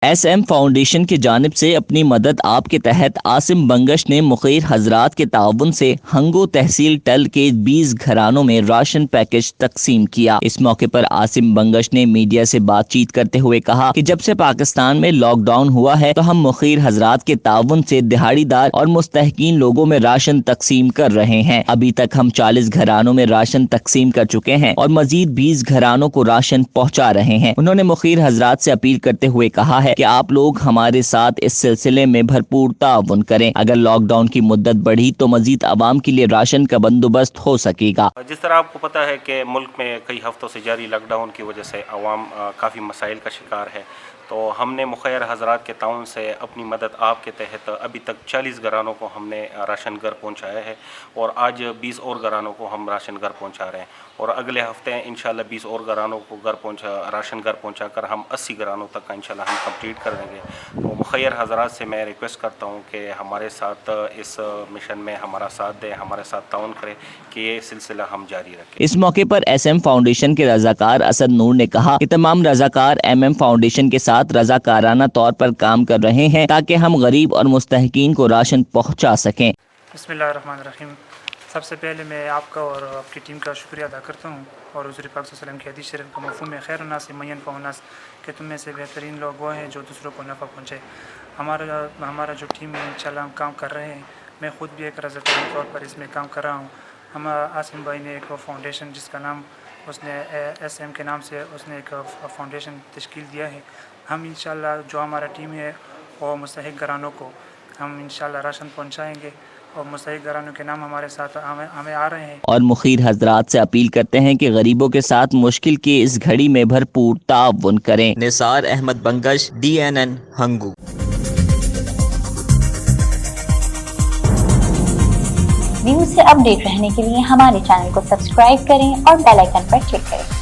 SM foundation کی جانب سے اپنی مدد آپ کے تحت عاصم بنگش نے مخیر حضرات کے تعاون سے ہنگو تحصیل ٹل کے 20 گھرانوں میں راشن پیکج تقسیم کیا۔ اس موقع پر عاصم بنگش نے میڈیا سے بات چیت کرتے ہوئے کہا کہ جب سے پاکستان میں لاک ڈاؤن ہوا ہے تو ہم مخیر حضرات کے تعاون سے دہاڑی دار اور مستحقین لوگوں میں راشن تقسیم کر رہے ہیں۔ ابھی تک ہم 40 گھرانوں میں راشن تقسیم کر چکے ہیں اور مزید 20 گھرانوں کو راشن پہنچا رہے ہیں۔ انہوں نے مخیر حضرات سے اپیل کرتے ہوئے کہا ہے کہ آپ لوگ ہمارے ساتھ اس سلسلے میں بھرپور تعاون کریں۔ اگر لاک ڈاؤن کی مدت بڑھی تو مزید عوام کے لیے راشن کا بندوبست ہو سکے گا۔ جس طرح آپ کو پتہ ہے کہ ملک میں کئی ہفتوں سے جاری لاک ڈاؤن کی وجہ سے عوام کافی مسائل کا شکار ہے، تو ہم نے مخیر حضرات کے تعاون سے اپنی مدد آپ کے تحت ابھی تک 40 گھرانوں کو ہم نے راشن گھر پہنچایا ہے اور آج 20 اور گھرانوں کو ہم راشن گھر پہنچا رہے ہیں، اور اگلے ہفتے انشاءاللہ 20 اور گھرانوں کو راشن گھر پہنچا کر ہم 80 گھرانوں تک کا انشاءاللہ ہم کمپلیٹ کر دیں گے۔ تو مخیر حضرات سے میں ریکویسٹ کرتا ہوں کہ ہمارے ساتھ اس مشن میں ہمارا ساتھ دیں، ہمارے ساتھ تعاون کریں کہ یہ سلسلہ ہم جاری رکھیں۔ اس موقع پر SM فاؤنڈیشن کے رضاکار اسد نور نے کہا کہ تمام رضاکار MM فاؤنڈیشن کے ساتھ رضاکارانہ طور پر کام کر رہے ہیں تاکہ ہم غریب اور مستحقین کو راشن پہنچا سکیں۔ بسم اللہ الرحمن الرحیم۔ سب سے پہلے میں آپ کا اور آپ کی ٹیم کا شکریہ ادا کرتا ہوں، اور حضور پاک صلی اللہ علیہ وسلم کی حدیث شریف کا مفہوم ہے خیر الناس من ينفع الناس، کہ تم میں سے بہترین لوگ وہ ہیں جو دوسروں کو نفع پہنچے۔ ہمارا جو ٹیم ہے انشاءاللہ ہم کام کر رہے ہیں، میں خود بھی ایک رضاکار کے طور پر اس میں کام کر رہا ہوں۔ ہم عاصم بھائی نے ایک فاؤنڈیشن جس کا نام اس نے SM کے نام سے اس نے ایک فاؤنڈیشن تشکیل دیا ہے۔ ہم انشاءاللہ جو ہمارا ٹیم ہے وہ مستحق گھرانوں کو ہم انشاءاللہ راشن پہنچائیں گے، اور مستحق گھرانوں کے نام ہمارے ساتھ ہمیں آ رہے ہیں۔ اور مخیر حضرات سے اپیل کرتے ہیں کہ غریبوں کے ساتھ مشکل کی اس گھڑی میں بھرپور تعاون کریں۔ نثار احمد بنگش، DNN ہنگو۔ نیوز سے اپ ڈیٹ رہنے کے لیے ہمارے چینل کو سبسکرائب کریں اور بیل آئیکن پر کلک کریں۔